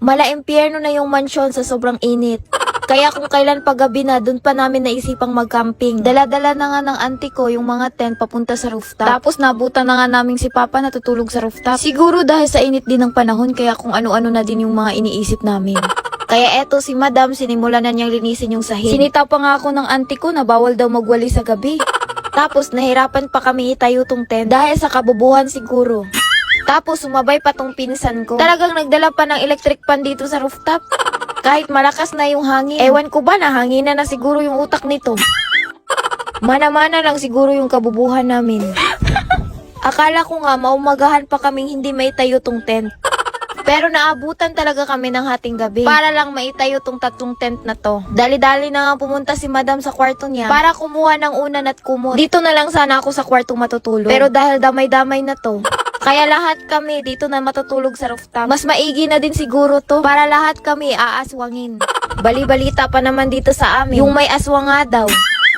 Mala impyerno na yung mansyon sa sobrang init. Kaya kung kailan paggabi na, dun pa namin naisipang mag-camping. Dala-dala na nga ng auntie ko yung mga tent papunta sa rooftop. Tapos nabutan na nga namin si Papa natutulog sa rooftop. Siguro dahil sa init din ng panahon, kaya kung ano-ano na din yung mga iniisip namin. Kaya eto si Madam, sinimulan na niyang linisin yung sahig. Sinita pa nga ako ng auntie ko na bawal daw magwali sa gabi. Tapos nahirapan pa kami itayo tong tent dahil sa kabubuhan siguro. Tapos sumabay pa tong pinsan ko. Talagang nagdala pa ng electric pan dito sa rooftop. Kahit malakas na yung hangin. Ewan ko ba, nahanginan na siguro yung utak nito. Mana-mana lang siguro yung kabubuhan namin. Akala ko nga maumagahan pa kaming hindi maitayo tong tent. Pero naabutan talaga kami ng hating gabi para lang maitayo tong tatlong tent na to. Dali-dali na nga pumunta si Madam sa kwarto niya para kumuha ng unan at kumot. Dito na lang sana ako sa kwartong matutulog. Pero dahil damay-damay na to, kaya lahat kami dito na matutulog sa rooftop. Mas maigi na din siguro to para lahat kami aaswangin. Bali-balita pa naman dito sa amin yung may aswang nga daw.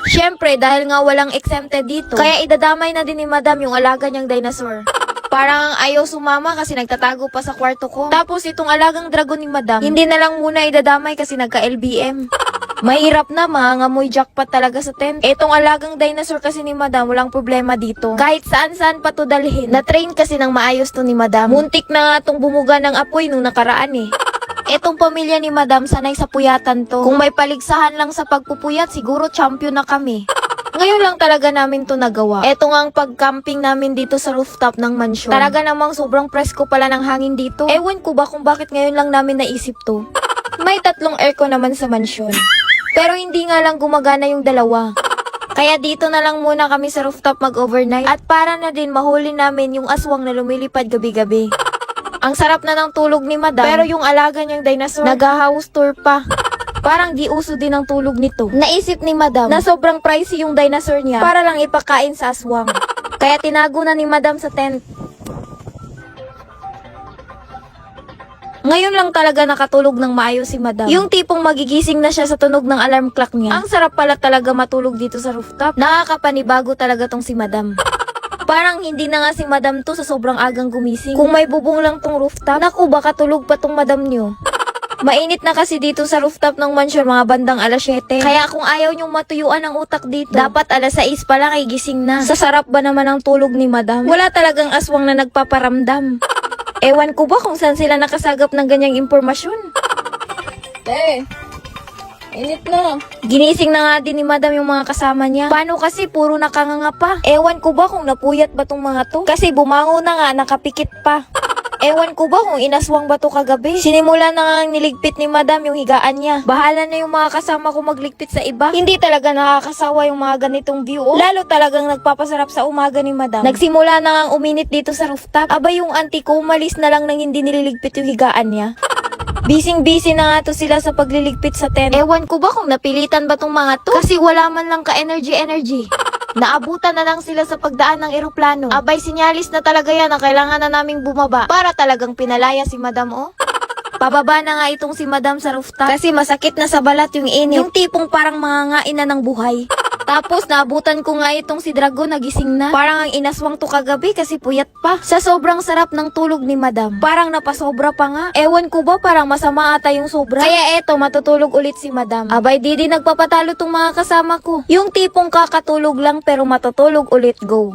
Syempre dahil nga walang exempted dito, kaya idadamay na din ni Madam yung alaga niyang dinosaur. Parang ayaw sumama kasi nagtatago pa sa kwarto ko. Tapos itong alagang dragon ni Madam, hindi na lang muna idadamay kasi nagka-LBM. Mahirap na, mangangamoy jackpot talaga sa tent. Etong alagang dinosaur kasi ni Madam, walang problema dito. Kahit saan-saan pa to dalhin. Na-train kasi ng maayos to ni Madam. Muntik na nga tong bumuga ng apoy nung nakaraan eh. Etong pamilya ni Madam, sanay sa puyatan to. Kung may paligsahan lang sa pagpupuyat, siguro champion na kami. Ngayon lang talaga namin to nagawa. Eto nga ang pag-camping namin dito sa rooftop ng mansyon. Talaga namang sobrang presko pala ng hangin dito. Ewan ko ba kung bakit ngayon lang namin naisip to. May 3 aircon naman sa mansyon. Pero hindi nga lang gumagana yung 2. Kaya dito na lang muna kami sa rooftop mag-overnight. At para na din mahuli namin yung aswang na lumilipad gabi-gabi. Ang sarap na ng tulog ni Madam. Pero yung alaga niyang dinosaur, nag-house tour pa. Parang di uso din ang tulog nito. Naisip ni Madam na sobrang pricey yung dinosaur niya para lang ipakain sa aswang. Kaya tinago na ni Madam sa tent. Ngayon lang talaga nakatulog ng maayos si Madam. Yung tipong magigising na siya sa tunog ng alarm clock niya. Ang sarap pala talaga matulog dito sa rooftop. Nakakapanibago talaga tong si Madam. Parang hindi na nga si Madam to sa sobrang agang gumising. Kung may bubong lang tong rooftop, naku baka tulog pa tong Madam nyo. Mainit na kasi dito sa rooftop ng mansyon mga bandang alas 7. Kaya kung ayaw nyong matuyuan ang utak dito, dapat alas 6 pa lang ay gising na. Sa sarap ba naman ang tulog ni Madam? Wala talagang aswang na nagpaparamdam. Ewan ko ba kung saan sila nakasagap ng ganyang impormasyon? Init na. Ginising na nga din ni Madam yung mga kasama niya. Paano kasi puro nakanganga pa? Ewan ko ba kung napuyat ba tong mga to? Kasi bumango na nga, nakapikit pa. Ewan ko ba kung inaswang ba to kagabi? Sinimula na nga niligpit ni Madam yung higaan niya. Bahala na yung mga kasama ko magligpit sa iba. Hindi talaga nakakasawa yung mga ganitong view. Lalo talagang nagpapasarap sa umaga ni Madam. Nagsimula na nga uminit dito sa rooftop. Aba yung auntie ko umalis na lang nang hindi nililigpit yung higaan niya. Bising-busy na nga to sila sa pagliligpit sa tent. Ewan ko ba kung napilitan ba tong mga to? Kasi wala man lang ka-energy. Naabutan na lang sila sa pagdaan ng eroplano. Abay, sinyalis na talaga yan na kailangan na naming bumaba para talagang pinalaya si Madam, oh. Pababa na nga itong si Madam sa rooftop kasi masakit na sa balat yung init. Yung tipong parang mangangain na ng buhay. Tapos naabutan ko nga itong si Dragon nagising na. Parang ang inaswang to kagabi kasi puyat pa. Sa sobrang sarap ng tulog ni Madam. Parang napasobra pa nga. Ewan ko ba parang masama ata yung sobra. Kaya eto matutulog ulit si Madam. Abay di din nagpapatalo tong mga kasama ko. Yung tipong kakatulog lang pero matutulog ulit, go.